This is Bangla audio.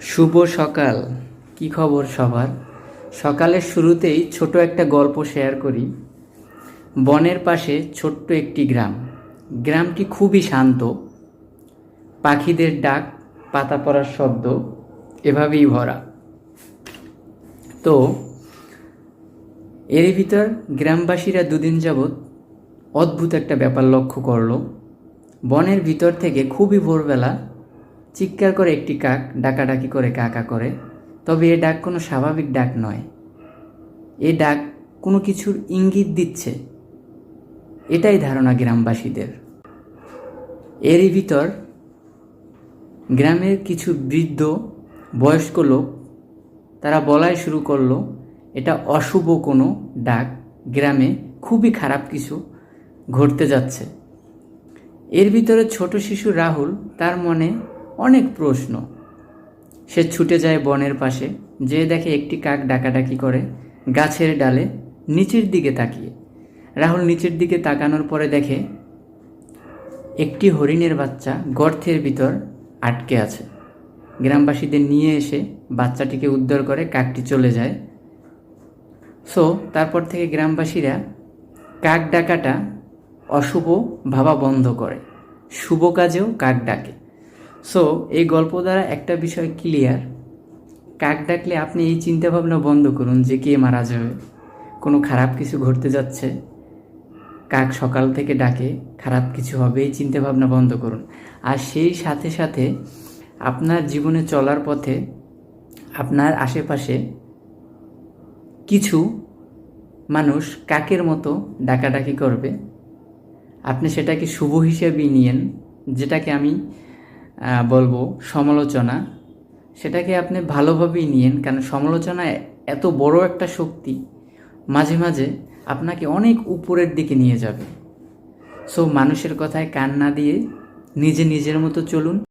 শুভ সকাল। কি খবর সবার? সকালের শুরুতেই ছোট একটা গল্প শেয়ার করি। বনের পাশে ছোট্ট একটি গ্রাম। গ্রামটি খুবই শান্ত। পাখিদের ডাক, পাতা পড়ার শব্দ এভাবেই ভরা। তো এরই ভিতর গ্রামবাসীরা দুদিন যাবৎ অদ্ভুত একটা ব্যাপার লক্ষ্য করলো। বনের ভিতর থেকে খুবই ভোরবেলা চিৎকার করে একটি কাক ডাকাডাকি করে কাকা করে। তবে এ ডাক কোনো স্বাভাবিক ডাক নয়। এ ডাক কোনো কিছুর ইঙ্গিত দিচ্ছে, এটাই ধারণা গ্রামবাসীদের। এরই ভিতর গ্রামের কিছু বৃদ্ধ বয়স্ক লোক তারা বলাই শুরু করলো এটা অশুভ কোনো ডাক, গ্রামে খুবই খারাপ কিছু ঘটতে যাচ্ছে। এর ভিতরে ছোট শিশু রাহুল, তার মনে অনেক প্রশ্ন। সে ছুটে যায় বনের পাশে, যেয়ে দেখে একটি কাক ডাকাডাকি করে গাছের ডালে নিচের দিকে তাকিয়ে। রাহুল নিচের দিকে তাকানোর পরে দেখে একটি হরিণের বাচ্চা গর্তের ভিতর আটকে আছে। গ্রামবাসীদের নিয়ে এসে বাচ্চাটিকে উদ্ধার করে কাকটি চলে যায়। তারপর থেকে গ্রামবাসীরা কাক ডাকাটা অশুভ ভাবা বন্ধ করে, শুভ কাজেও কাক ডাকে। এই গল্প দ্বারা একটা বিষয় ক্লিয়ার, কাক ডাকলে আপনি এই চিন্তাভাবনা বন্ধ করুন যে কে মারা যাবে, কোনো খারাপ কিছু ঘটতে যাচ্ছে, কাক সকাল থেকে ডাকে খারাপ কিছু হবে, এই চিন্তাভাবনা বন্ধ করুন। আর সেই সাথে সাথে আপনার জীবনে চলার পথে আপনার আশেপাশে কিছু মানুষ কাকের মতো ডাকাডাকি করবে, আপনি সেটাকে শুভ হিসেবেই নিয়েন। যেটাকে আমি বলবো সমালোচনা, সেটাকে আপনি ভালোভাবেই নিয়েন, কারণ সমালোচনা এত বড় একটা শক্তি, মাঝে মাঝে আপনাকে অনেক উপরের দিকে নিয়ে যাবে। মানুষের কথায় কান না দিয়ে নিজের মতো চলুন।